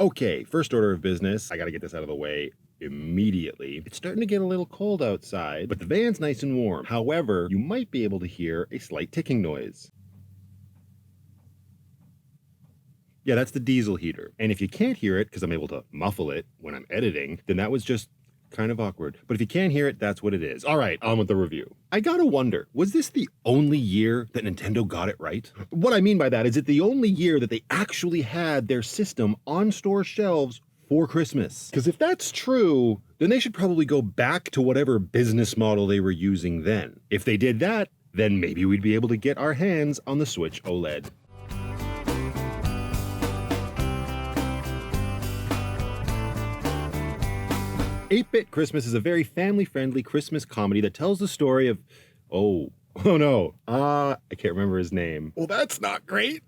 Okay, first order of business. I gotta get this out of the way immediately. It's starting to get a little cold outside, but the van's nice and warm. However, you might be able to hear a slight ticking noise. Yeah, that's the diesel heater. And if you can't hear it, because I'm able to muffle it when I'm editing, then that was just kind of awkward. But if you can't hear it, that's what it is. All right, on with the review. I gotta wonder, was this the only year that Nintendo got it right? What I mean by that is it the only year that they actually had their system on store shelves for Christmas? Because if that's true, then they should probably go back to whatever business model they were using then. If they did that, then maybe we'd be able to get our hands on the Switch OLED. 8-Bit Christmas is a very family-friendly Christmas comedy that tells the story of... Oh no. I can't remember his name. Well, that's not great.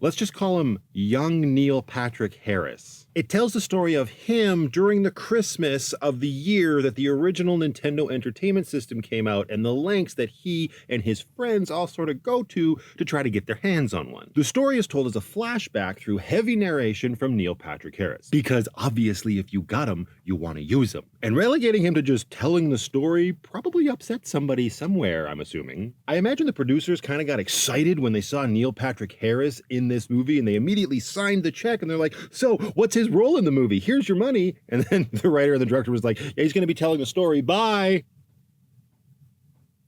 Let's just call him young Neil Patrick Harris. It tells the story of him during the Christmas of the year that the original Nintendo Entertainment System came out and the lengths that he and his friends all sort of go to try to get their hands on one. The story is told as a flashback through heavy narration from Neil Patrick Harris. Because obviously if you got him, you want to use him. And relegating him to just telling the story probably upset somebody somewhere, I'm assuming. I imagine the producers kind of got excited when they saw Neil Patrick Harris in this movie and they immediately signed the check and they're like, so what's his role in the movie? Here's your money. And then the writer and the director was like, yeah, he's going to be telling the story. Bye.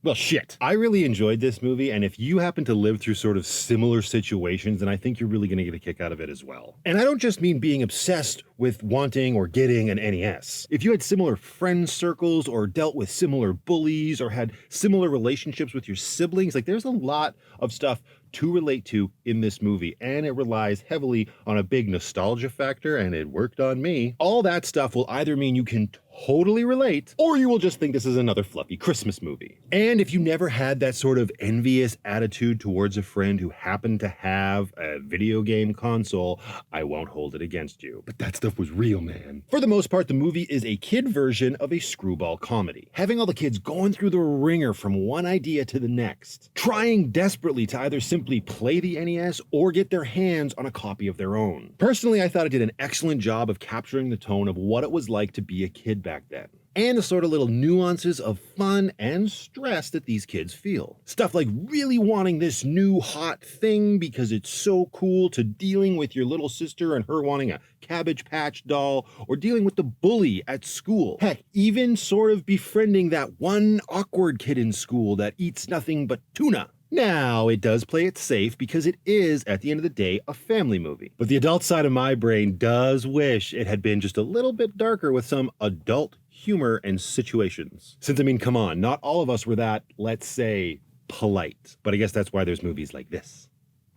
Well, shit. I really enjoyed this movie, and if you happen to live through sort of similar situations, then I think you're really going to get a kick out of it as well. And I don't just mean being obsessed with wanting or getting an NES. If you had similar friend circles, or dealt with similar bullies, or had similar relationships with your siblings, like there's a lot of stuff to relate to in this movie, and it relies heavily on a big nostalgia factor, and it worked on me. All that stuff will either mean you can totally relate, or you will just think this is another fluffy Christmas movie. And if you never had that sort of envious attitude towards a friend who happened to have a video game console, I won't hold it against you. But that stuff was real, man. For the most part, the movie is a kid version of a screwball comedy, having all the kids going through the ringer from one idea to the next, trying desperately to either simply play the NES or get their hands on a copy of their own. Personally, I thought it did an excellent job of capturing the tone of what it was like to be a kid back then, and the sort of little nuances of fun and stress that these kids feel. Stuff like really wanting this new hot thing because it's so cool, to dealing with your little sister and her wanting a Cabbage Patch doll, or dealing with the bully at school. Heck, even sort of befriending that one awkward kid in school that eats nothing but tuna. Now, it does play it safe because it is, at the end of the day, a family movie. But the adult side of my brain does wish it had been just a little bit darker with some adult humor and situations. Since, I mean, come on, not all of us were that, let's say, polite. But I guess that's why there's movies like this.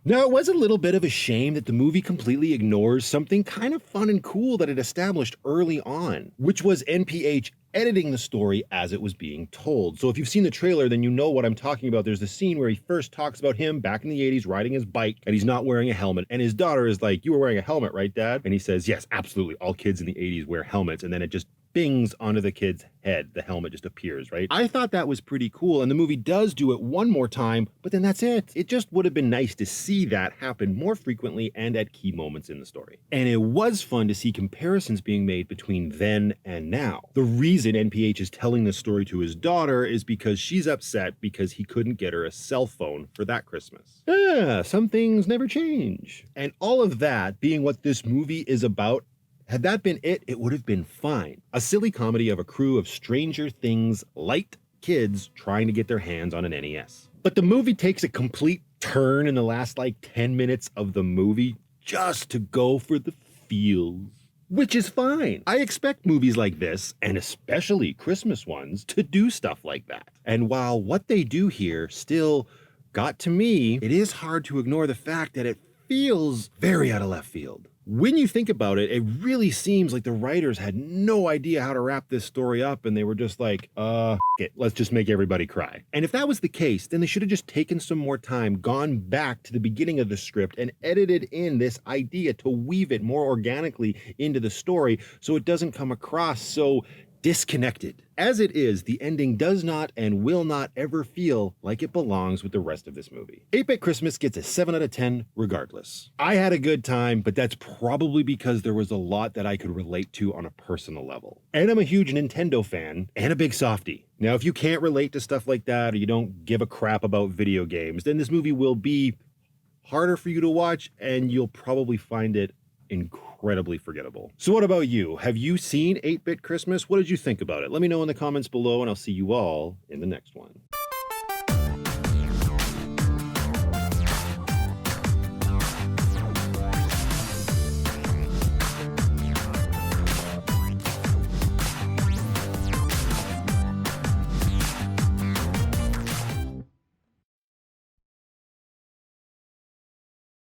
Now, it was a little bit of a shame that the movie completely ignores something kind of fun and cool that it established early on, which was NPH editing the story as it was being told. So if you've seen the trailer, then you know what I'm talking about. There's the scene where he first talks about him back in the 80s riding his bike, and he's not wearing a helmet. And his daughter is like, you were wearing a helmet, right, Dad? And he says, yes, absolutely. All kids in the 80s wear helmets. And then it just bings onto the kid's head. The helmet just appears, right? I thought that was pretty cool, and the movie does do it one more time, but then that's it. It just would have been nice to see that happen more frequently and at key moments in the story. And it was fun to see comparisons being made between then and now. The reason NPH is telling this story to his daughter is because she's upset because he couldn't get her a cell phone for that Christmas. Yeah, some things never change. And all of that being what this movie is about, had that been it, it would have been fine. A silly comedy of a crew of Stranger Things light kids trying to get their hands on an NES. But the movie takes a complete turn in the last like 10 minutes of the movie just to go for the feels. Which is fine. I expect movies like this, and especially Christmas ones, to do stuff like that. And while what they do here still got to me, it is hard to ignore the fact that it feels very out of left field. When you think about it, it really seems like the writers had no idea how to wrap this story up, and they were just like, it, let's just make everybody cry. And if that was the case, then they should have just taken some more time, gone back to the beginning of the script, and edited in this idea to weave it more organically into the story so it doesn't come across so disconnected. As it is, the ending does not and will not ever feel like it belongs with the rest of this movie. 8-Bit Christmas gets a 7 out of 10 regardless. I had a good time, but that's probably because there was a lot that I could relate to on a personal level. And I'm a huge Nintendo fan and a big softie. Now, if you can't relate to stuff like that or you don't give a crap about video games, then this movie will be harder for you to watch and you'll probably find it incredibly forgettable. So what about you? Have you seen 8-Bit Christmas? What did you think about it? Let me know in the comments below and I'll see you all in the next one.